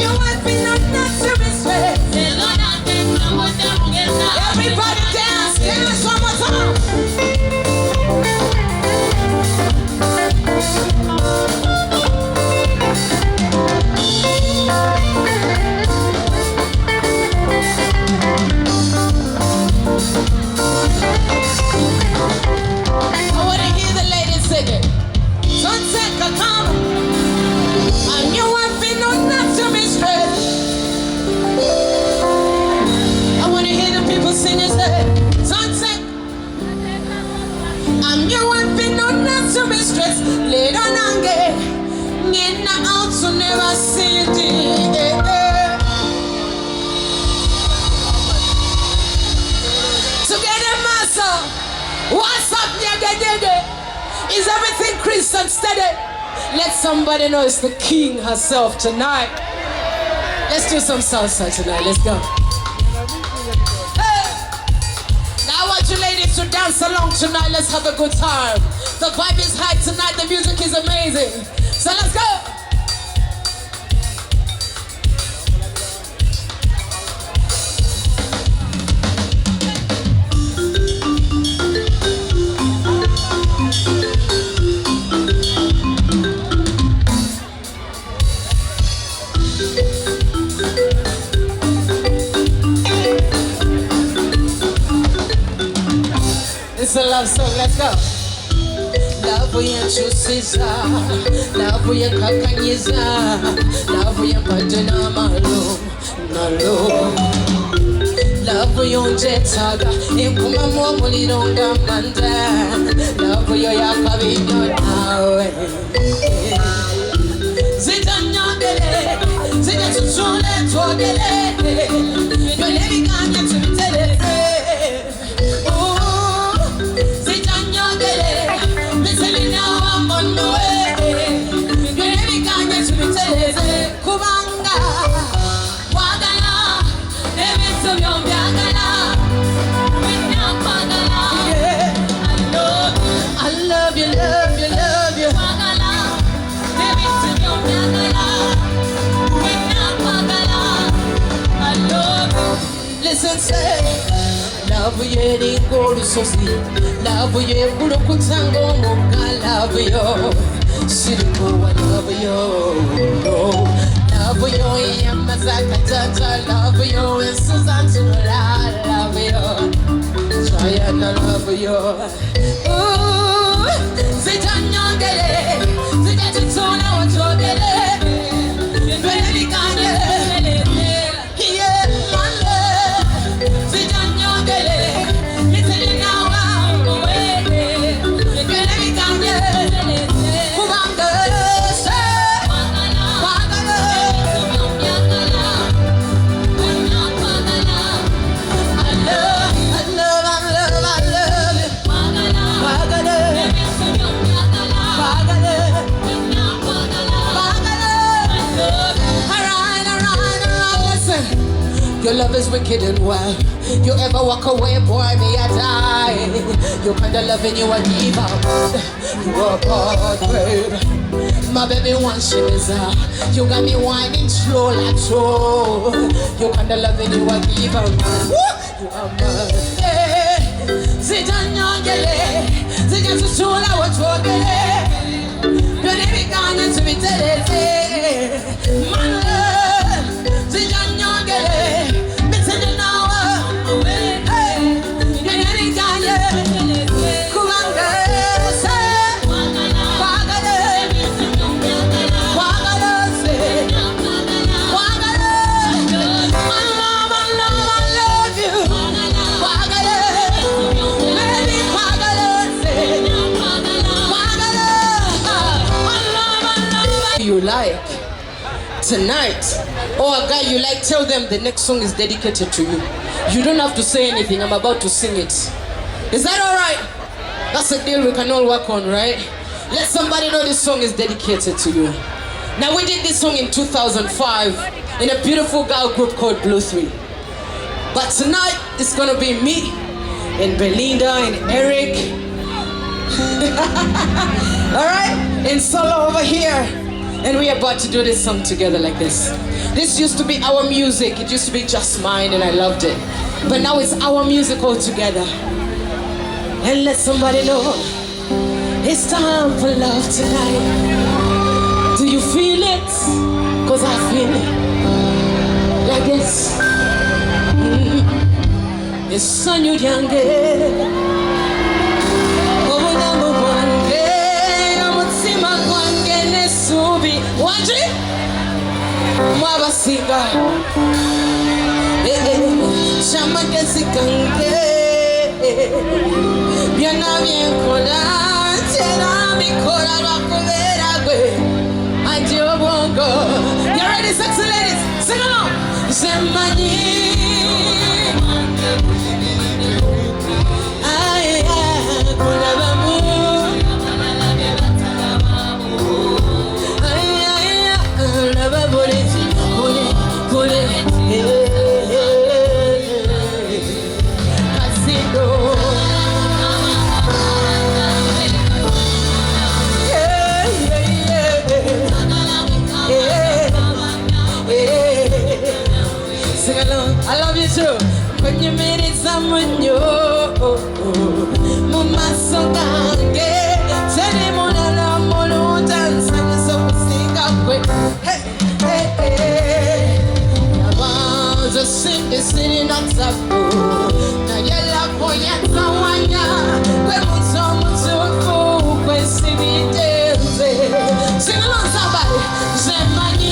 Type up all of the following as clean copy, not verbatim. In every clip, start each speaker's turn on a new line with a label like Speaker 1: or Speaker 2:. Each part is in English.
Speaker 1: your wife is not to be stressed. Everybody dance, dance one more time. I want to hear the ladies sing it. Sunset can come, and your wife is not to be stressed. I want to hear the people sing it. Sunset, I'm your wife is not to be stressed. Later on, get out to never see it. Together, master. What's up, Nyege Nyege? Is everything crisp and steady? Let somebody know it's the king herself tonight. Let's do some salsa tonight. Let's go. Hey. Now I want you ladies to dance along tonight. Let's have a good time. The vibe is high tonight. The music is amazing. So let's go. It's a love song, let's go. Love ya chusiza, love ya kakanyiza, love ya padena malo, nalo. Love ya njetaga, impuma mwamulilonga manda, love ya yakabinyo nawe. Zita nyangele, zita chuchule tuogele, yole viganya tubitele. Listen, say, love you, the gold sosi. Love you, puro kutango moka. Love you, siripo I love you. Love you, Yamazaka Tata. Love you, and Susan Tula. Love you, Chayana. Love you. Ooh, Zitanyangele, Zitatuna Wachogele. Baby, can you? Your love is wicked and wild. You ever walk away, boy, me I die. You kinda loving you I give up. You are God, babe. My baby wants she desire. You got me whining slow like so. You kinda loving you I give up. You are mine. Zita nyangele, zita chuchula wachogele. Your name gonna to be telete. My love, zita nyangele. You like tonight, or a guy you like, tell them the next song is dedicated to you. You don't have to say anything. I'm about to sing it. Is that all right? That's a deal we can all work on, right? Let somebody know this song is dedicated to you. Now, we did this song in 2005 in a beautiful girl group called Blue 3. But tonight it's gonna be me and Belinda and Eric. All right, and solo over here. And we're about to do this song together like this. This used to be our music. It used to be just mine and I loved it. But now it's our music all together. And let somebody know it's time for love tonight. Do you feel it? Cause I feel it. Like this. It's son you young girl. Waji Mwabasinga Chama Kesikange Biana bien kola Tena mikora Rakuvera Gwe Adio bongo. You ready, sexy ladies? Sing along. Zemani I love you too. When you made it someone new, Mama Sogange, Teddy Monala Molo dance, and so sing up with hey, hey, hey. I was a city sitting on top. Now you're like, boy, and someone, when we saw much when see me dancing. Sing along, somebody. Zemani.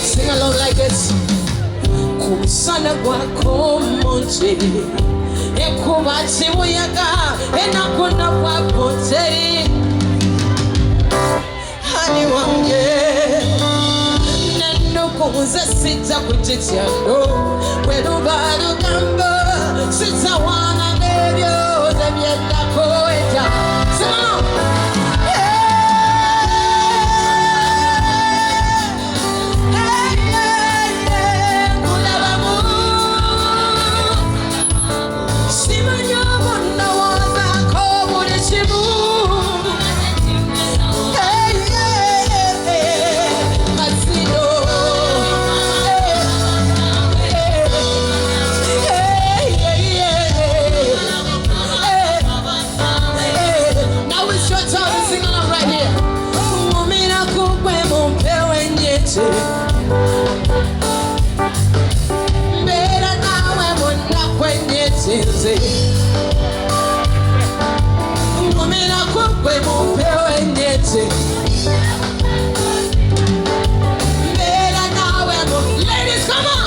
Speaker 1: Sing along like this. Kusana kwako monje ekubachi muyaga enakuna kwako teri hani wange neno kuze sita kuchichano wenu bado gambo sita wana nebyo debyenda koeta. Sing along. Ladies, come on.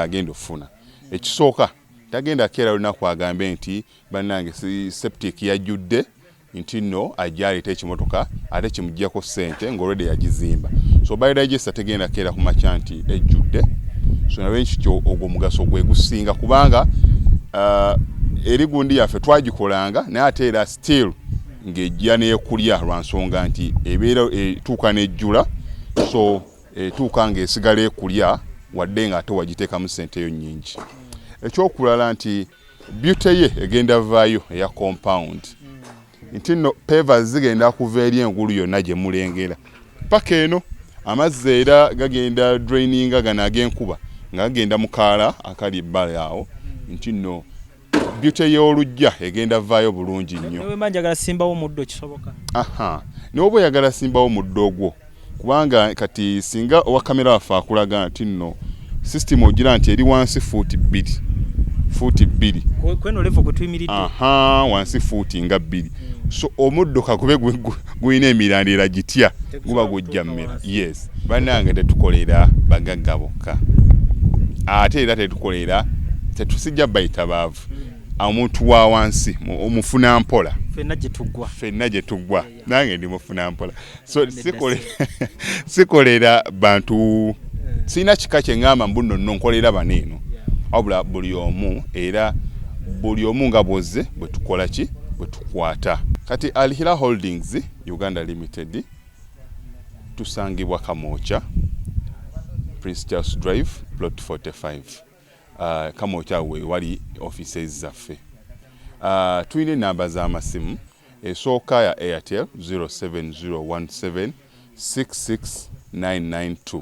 Speaker 2: Agenda ofuna ekisooka tagenda kera lunaku agambe nti bannange si septic yajjudde nti no ajjalita ekimotoka ate kimujjako ssente ng'olwedde yagizimba. So by register tegenda kera ku makya nti ejjudde. So nawe nkityo ogwo mugaso gwe gusinga kubanga eri gundi yaffe twagikolanga naye ate era still ng'ejja n'ekulya lwa nsonga nti ebeera etuuka n'ejjula, so etuuka ng'esigala ekulya wadde nga ate wagiteekamu ssente yo nnyingi. Ekyokulala nti beauty ye egenda vaayo eya compound nti nno pavers zigenda kuva eri engulu yonna gye mulengera paka eno amazzi era gagenda draininga gano ag'enkuba nga gagenda mu kaala akali ebbala awo nti nno beauty y'olujja egenda vaayo bulungi nnyo.
Speaker 3: Newe manjagala simbawo muddo kisoboka.
Speaker 2: Aha. N'oba oyagala simbawo muddo gwo kubanga kati singa owa kamera waffe akulaga nti nno system ogira nti eri wansi fuuti 2. Fuuti 2.
Speaker 3: Kweno level kwe tuyimiridde.
Speaker 2: Aha, wansi fuuti nga 2. So omuddo kagube guyina emirandira gitya guba gujja mmera. Yes. Bannange tetukolera bagagga bokka. Ate era tetukolera tetusijja bayita baavu. Omuntu wa wansi omufuna mpola. Fenna gye tuggwa. Nange ndi mufuna mpola. So sikolera bantu sina kika kye ngamba mbuno nkolera baneeno. Wabula buli omu era buli omu nga bwozze bwe tukola ki bwe tukwata. Kati Alihira Holdings Uganda Limited tusangibwa Kamoocha Prince Charles Drive plot 45. Kamoocha we wali offices zaffe. Tuyina namba z'amasimu esooka ya Airtel 07017 66992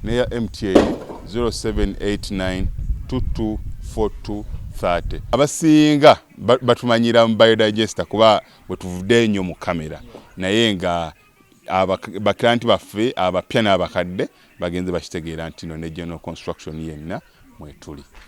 Speaker 2: neya MTN 0789 224230. Abasinga batumanyira mu biodigester kuba bwe tuvudde nnyo mu kamera naye nga baklanti baffe abapya n'abakadde bagenze bakitegeera nti no ne general construction yenna mwetuli.